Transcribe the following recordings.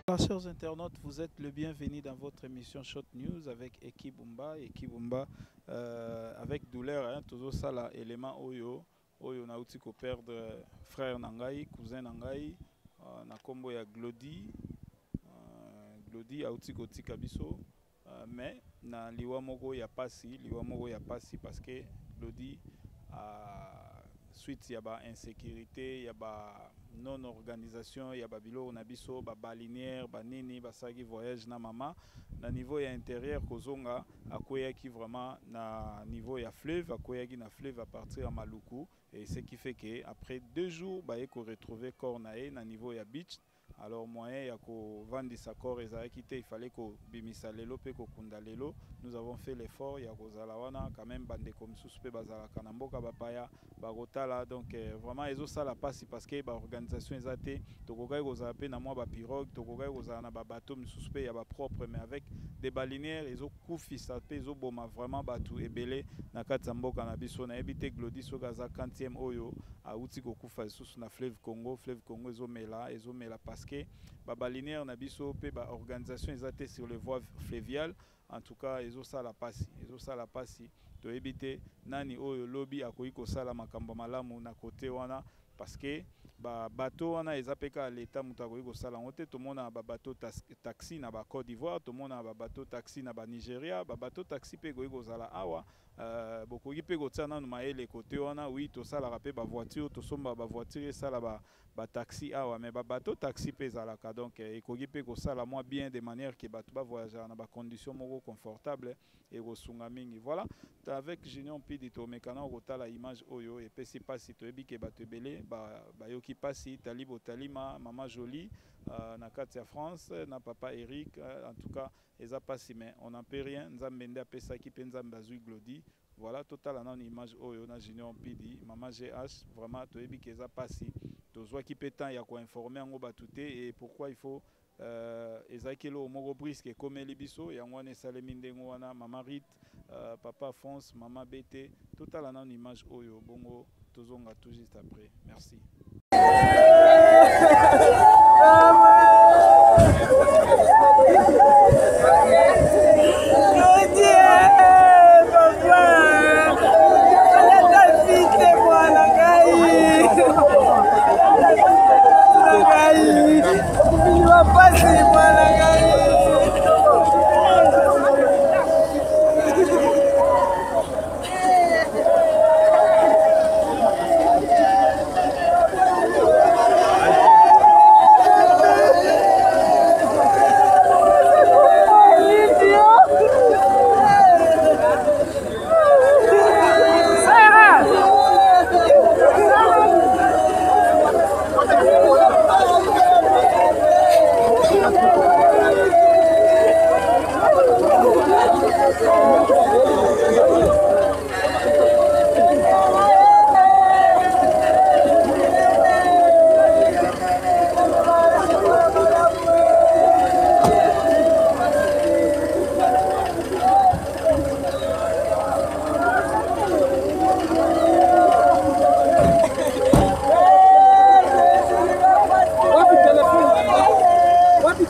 Alors, chers internautes, vous êtes le bienvenu dans votre émission Shot News avec Eki Bumba. Eki Bumba, avec douleur, hein, toujours ça, là, élément Oyo. Oyo, na outi ko perdre frère Nangai, cousin Nangai, na kombo ya Glody. Glody, a outi ko tika biso. Mais, na liwa moko ya pasi parce que Glody, suite, il y a insécurité, il y a non-organisation, il y a bilo na biso, balinière, nini, sagi voyage na mama. Na niveau ya intérieur, kozonga, akoya qui vraiment na niveau ya fleuve, akoya qui na fleuve à partir à Maluku. Et ce qui fait que après 2 jours, il faut retrouver corps na niveau ya beach. Alors moyen ya ko vendre sa corps il fallait ko bimisa lelo pe ko kunda lelo. Nous avons fait l'effort ya ko zalawana quand même bande comme suspect bazala kanamboka bapaya bagotala donc vraiment ezo sala passe parce que ba organisation ezate tokokai ko zape na moi ba pirogue tokokai ko zana ba bateau suspect ya ba propre mais avec des balinières ezo kufisa pe ezo boma vraiment batu ebele na katamboka na biso na ebite Glody soka za 40e oyo a uti ko kufa sous na fleuve Congo ezo mela parce que balinière na biso pe ba organisation ezate sur les voies fluviales en tout cas ezo sala pasi to ebite nani oyo lobby akoyi ko sala makambo malamu na côté wana parce que bateau wana ezapeka l'état mutu akoyi ko sala ngote to mona bateau taxi na ba Côte d'Ivoire to mona bateau taxi na ba Nigeria bateau taxi pe koyi ko sala awa bokoki pe ko tsana na maele côté wana oui to sala rapé ba voiture to somba ba voiture sala ba taxi awa mais bateau taxi pe zalaka donc ekoki pe ko sala moi bien de manière que bato ba voyager na ba conditions moko confortable et kosunga mingi voilà avec Junior Pidi to mekana ko tala image oyo et pesi pasi to ebike bato ebele ba yoki pasi talibo talima mama jolie na kati ya France na papa Eric en tout cas eza pasi mais on n'en peut rien nzambe nde apesa ki pe nzambe azui Glody. Voilà total en image oyo na Junior Pidi mama GH vraiment to ebike eza pasi to zwa ki pe temps ya ko informer ngo batute et pourquoi il faut ezakelo moko brisque comme libiso yango wana esalemi ndengo wana mama Rit papa France mama BT total en image oyo bongo tozonga tout juste après merci.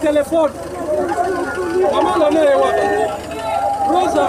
Telefone. Mama la naye wa. Rosa.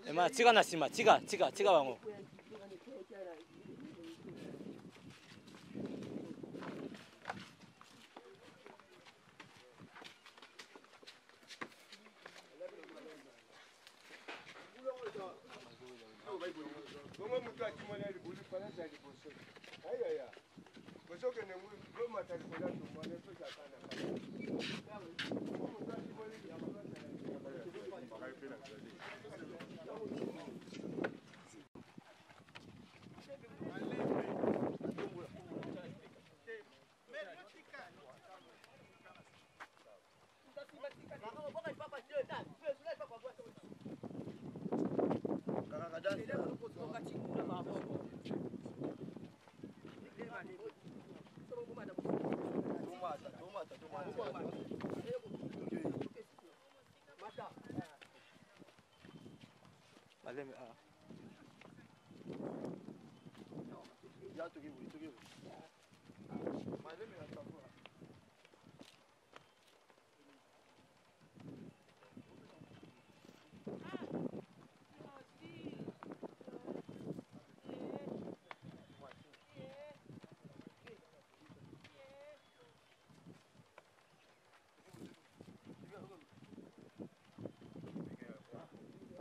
ema chiga na sima chiga wango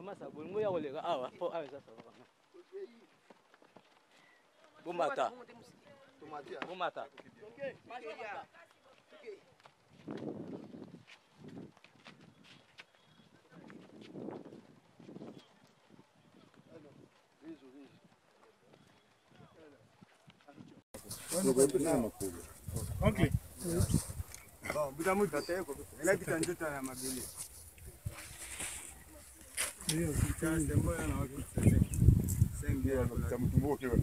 masa bulungu ya kolega awa po awe sasa bumata Okay. Bon, budamu tateko. Ela kitanjuta na mabili. Ndio, sasa mbona na watu sasa. Sengia tamtumbuke wewe.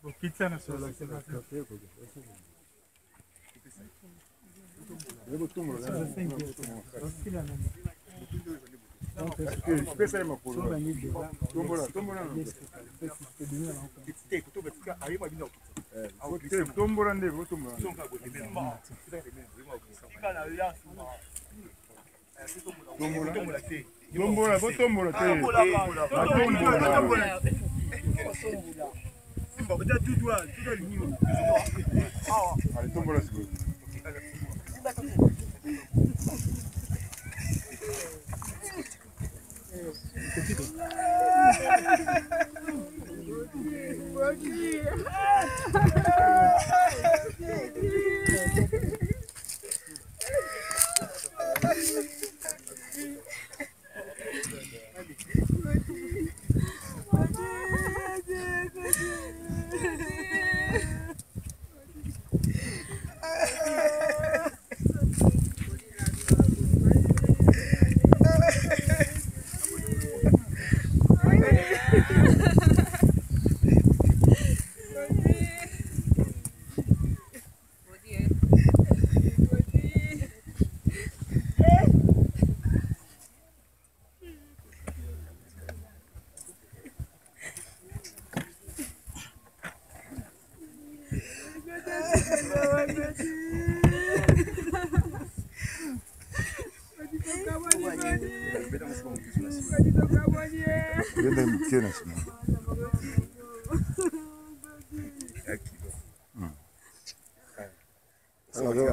Ukita na sala sasa. Lebo tumbo la. Pesa ya makulu. Tumbo la. Tumbo la ndevo tumbo. Tombola, vos tombola,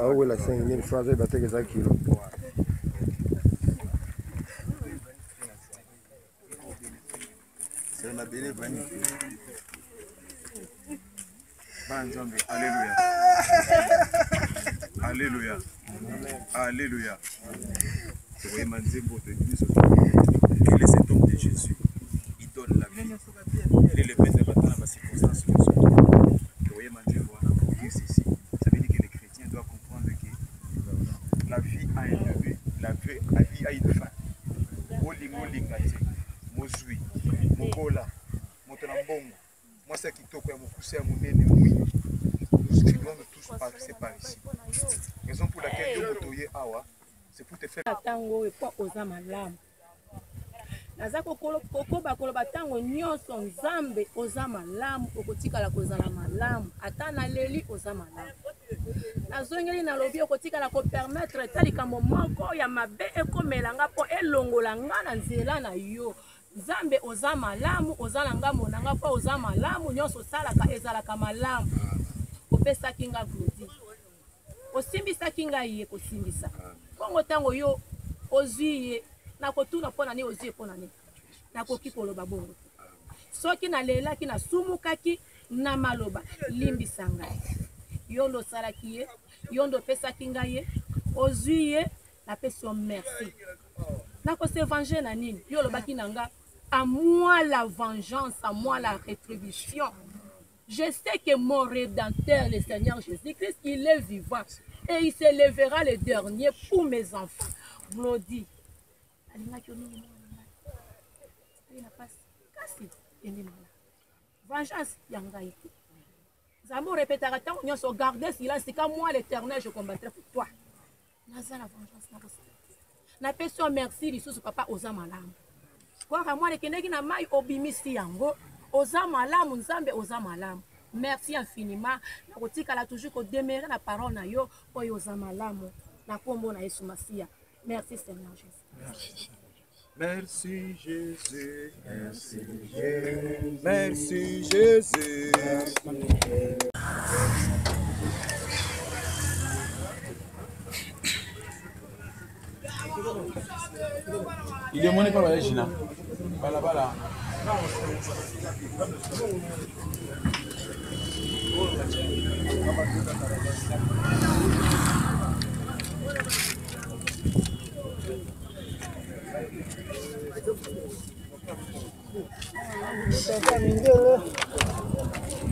أول سنة نيجي فرازي بتيجي زي كيلو. سلام بيلي بني. بانزامبي هاليلويا. هاليلويا. هاليلويا. voyez Manzembo, et les symptômes de Jésus, il donne la vie. Il est le maître dans la circonstance. Vous voyez Manzembo, pour dire ceci, ça veut dire que les chrétiens doivent comprendre que la vie a un début, la vie a une fin. Molingo lingate, mozui, mokola, motonambongo, moi c'est qui toko ya mokuse ya monene mouyi. Nous devons tous passer par ici. Raison pour laquelle Dieu motoye awa, c'est pour te faire. Tango et pas aux amalam. Nazako kokoba koloba tango nyonso nzambe ozama lamu okotika la kozala malamu atana leli ozama lamu nazongeli na lobi okotika la ko permettre talika momoko ya mabe ekomelanga po elongola nga na nzela na yo nzambe ozama lamu ozala nga monanga po ozama lamu nyonso salaka ezalaka malamu opesa kinga glodi osimbisa kinga ye kosimbisa kongo tango yo ozuye na kotuna pona ni ozie pona ni na koki koloba bongo soki na lela ki na sumukaki na maloba limbisa ngai yondo salaki ye yondo pesaki ngai ye ozuye na peso merci na ko se venger na nini yo lobaki nanga à moi la vengeance à moi la rétribution je sais que mon rédempteur le Seigneur Jésus-Christ il est vivant et il se lèvera le dernier pour mes enfants Glody vengeance yangaïti Zambo répétera tant on se garder silence c'est comme moi l'Éternel je combattrai pour toi naza la vengeance na kosa na peso merci lisusu papa oza malamu kwa moi lekendeki na mai obimisi yango oza malamu nzambe oza malamu merci infiniment na kotikala toujours ko demeurer na parole na yo po yo oza malamu na kombo na Yesu Masia. Merci Seigneur Jésus. Merci Jésus. Merci Jésus. Merci Jésus. Il est monnaie par la Chine. Bala.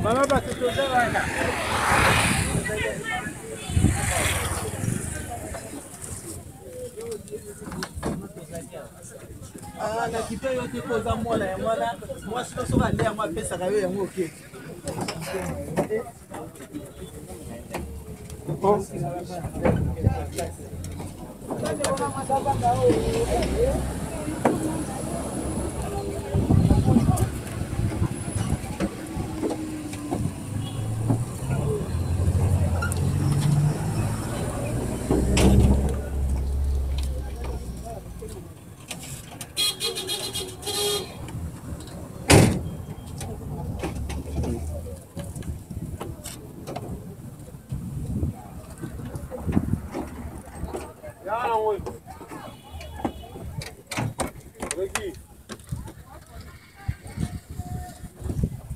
Mama batutoza wana. Na kipe yote koza mwana ya mwana moi sio soka ndia mwa pesa kayo yango okay.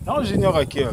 Non, j'ignore à qui.